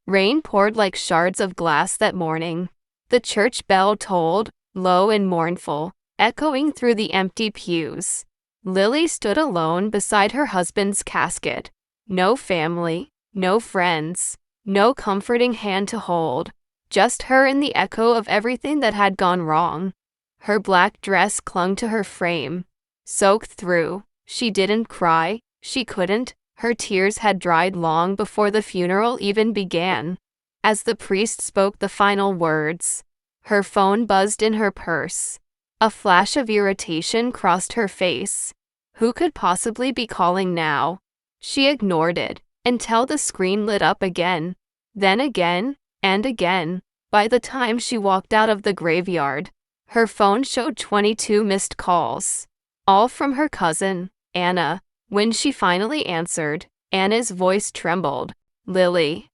Rain poured like shards of glass that morning. The church bell tolled, low and mournful, echoing through the empty pews. Lily stood alone beside her husband's casket. No family, no friends, no comforting hand to hold, just her and the echo of everything that had gone wrong. Her black dress clung to her frame, soaked through. She didn't cry, she couldn't. Her tears had dried long before the funeral even began. As the priest spoke the final words, her phone buzzed in her purse. A flash of irritation crossed her face. Who could possibly be calling now? She ignored it until the screen lit up again, then again, and again. By the time she walked out of the graveyard, her phone showed 22 missed calls, all from her cousin, Anna. When she finally answered, Anna's voice trembled. "Lily,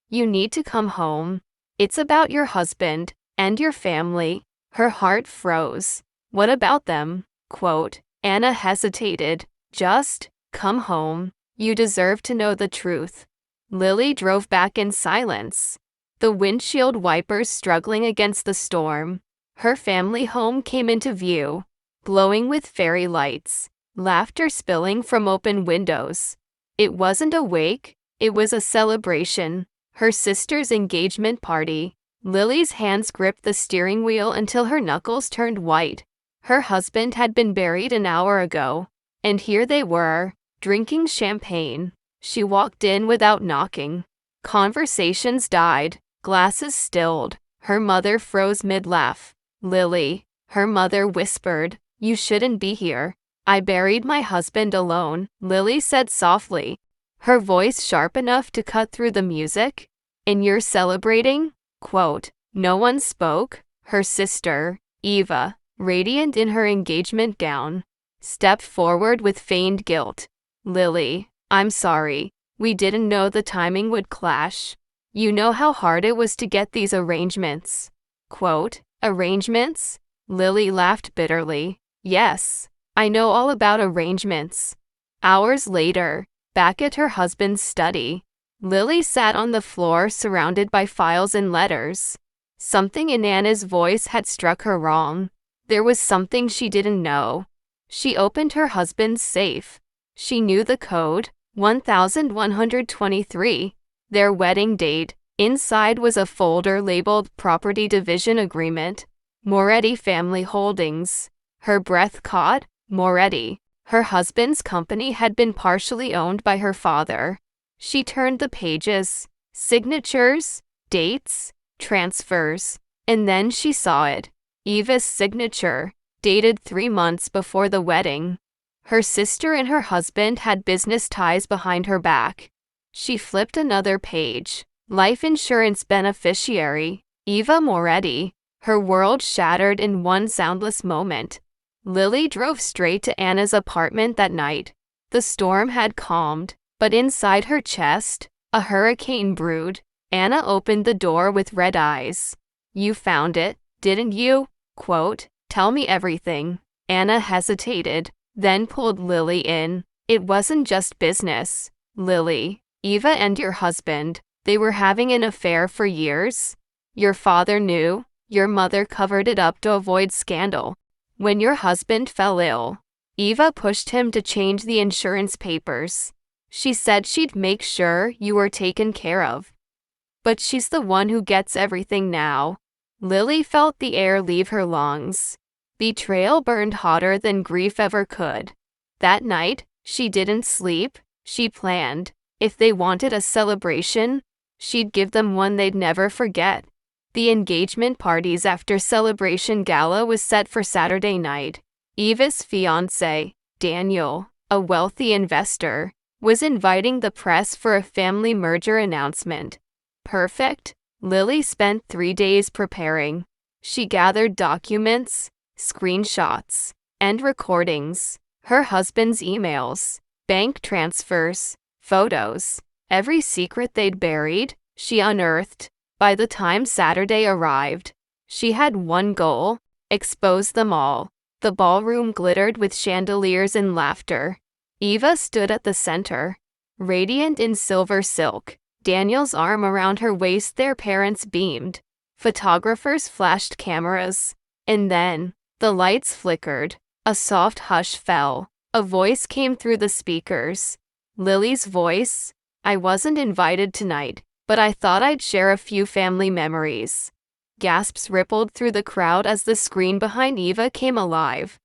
you need to come home. It's about your husband and your family." Her heart froze. What about them? Quote, Anna hesitated. "Just come home. You deserve to know the truth." Lily drove back in silence, the windshield wipers struggling against the storm. Her family home came into view, glowing with fairy lights, laughter spilling from open windows. It wasn't a wake, it was a celebration. Her sister's engagement party. Lily's hands gripped the steering wheel until her knuckles turned white. Her husband had been buried an hour ago, and here they were, drinking champagne. She walked in without knocking. Conversations died, glasses stilled. Her mother froze mid-laugh. "Lily," her mother whispered, "you shouldn't be here." "I buried my husband alone," Lily said softly, her voice sharp enough to cut through the music. "And you're celebrating?" Quote, no one spoke. Her sister, Eva, radiant in her engagement gown, stepped forward with feigned guilt. "Lily, I'm sorry. We didn't know the timing would clash. You know how hard it was to get these arrangements." Quote, "Arrangements?" Lily laughed bitterly. "Yes, I know all about arrangements." Hours later, back at her husband's study, Lily sat on the floor surrounded by files and letters. Something in Anna's voice had struck her wrong. There was something she didn't know. She opened her husband's safe. She knew the code, 1123, their wedding date. Inside was a folder labeled Property Division Agreement, Moretti Family Holdings. Her breath caught. Moretti. Her husband's company had been partially owned by her father. She turned the pages, signatures, dates, transfers, and then she saw it. Eva's signature, dated 3 months before the wedding. Her sister and her husband had business ties behind her back. She flipped another page. Life insurance beneficiary, Eva Moretti. Her world shattered in one soundless moment. Lily drove straight to Anna's apartment that night. The storm had calmed, but inside her chest, a hurricane brewed. Anna opened the door with red eyes. "You found it, didn't you?" Quote, "Tell me everything." Anna hesitated, then pulled Lily in. "It wasn't just business. Lily, Eva and your husband, they were having an affair for years. Your father knew, your mother covered it up to avoid scandal. When your husband fell ill, Eva pushed him to change the insurance papers. She said she'd make sure you were taken care of. But she's the one who gets everything now." Lily felt the air leave her lungs. Betrayal burned hotter than grief ever could. That night, she didn't sleep. She planned. If they wanted a celebration, she'd give them one they'd never forget. The engagement party's after-celebration gala was set for Saturday night. Eva's fiancé, Daniel, a wealthy investor, was inviting the press for a family merger announcement. Perfect. Lily spent 3 days preparing. She gathered documents, screenshots, and recordings. Her husband's emails, bank transfers, photos, every secret they'd buried, she unearthed. By the time Saturday arrived, she had one goal: expose them all. The ballroom glittered with chandeliers and laughter. Eva stood at the center, radiant in silver silk. Daniel's arm around her waist. Their parents beamed. Photographers flashed cameras. And then, the lights flickered. A soft hush fell. A voice came through the speakers. Lily's voice. "I wasn't invited tonight, but I thought I'd share a few family memories." Gasps rippled through the crowd as the screen behind Eva came alive.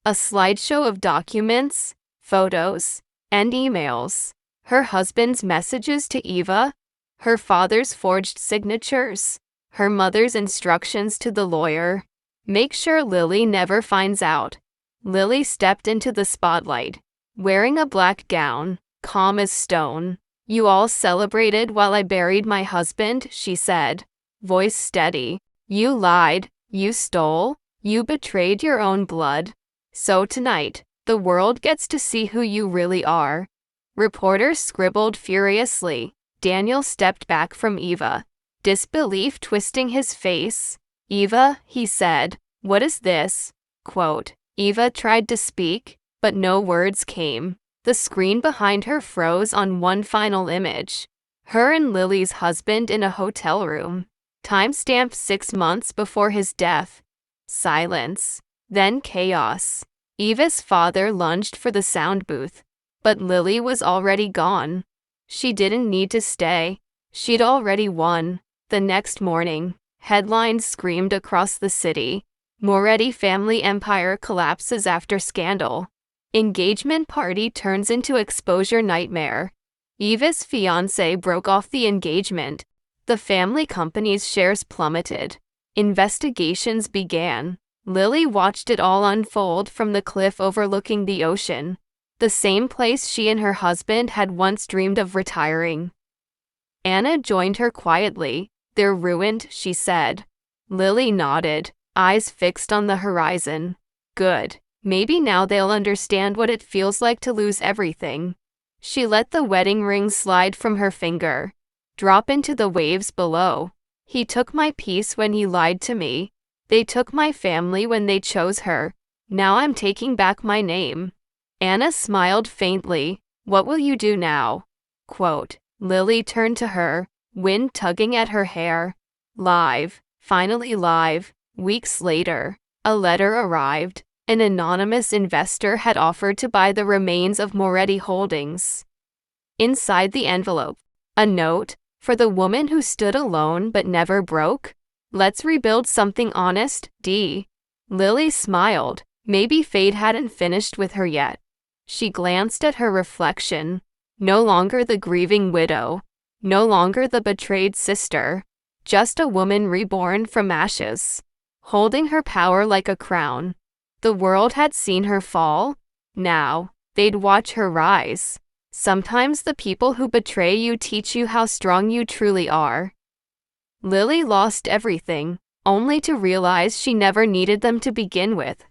A slideshow of documents, photos, and emails. Her husband's messages to Eva, her father's forged signatures, her mother's instructions to the lawyer. "Make sure Lily never finds out." Lily stepped into the spotlight, wearing a black gown, calm as stone. "You all celebrated while I buried my husband," she said, voice steady. "You lied, you stole, you betrayed your own blood. So tonight, the world gets to see who you really are." Reporters scribbled furiously. Daniel stepped back from Eva, disbelief twisting his face. "Eva," he said, "what is this?" Quote. Eva tried to speak, but no words came. The screen behind her froze on one final image. Her and Lily's husband in a hotel room. Timestamp 6 months before his death. Silence. Then chaos. Eva's father lunged for the sound booth, but Lily was already gone. She didn't need to stay. She'd already won. The next morning, headlines screamed across the city. Moretti family empire collapses after scandal. Engagement party turns into exposure nightmare. Eva's fiancé broke off the engagement. The family company's shares plummeted. Investigations began. Lily watched it all unfold from the cliff overlooking the ocean, the same place she and her husband had once dreamed of retiring. Anna joined her quietly. "They're ruined," she said. Lily nodded, eyes fixed on the horizon. "Good. Maybe now they'll understand what it feels like to lose everything." She let the wedding ring slide from her finger, drop into the waves below. "He took my peace when he lied to me. They took my family when they chose her. Now I'm taking back my name." Anna smiled faintly. "What will you do now?" Quote. Lily turned to her, wind tugging at her hair. Live. Finally live. Weeks later, a letter arrived. An anonymous investor had offered to buy the remains of Moretti Holdings. Inside the envelope, a note, "For the woman who stood alone but never broke. Let's rebuild something honest, D." Lily smiled. Maybe fate hadn't finished with her yet. She glanced at her reflection. No longer the grieving widow. No longer the betrayed sister. Just a woman reborn from ashes, holding her power like a crown. The world had seen her fall. Now, they'd watch her rise. Sometimes the people who betray you teach you how strong you truly are. Lily lost everything, only to realize she never needed them to begin with.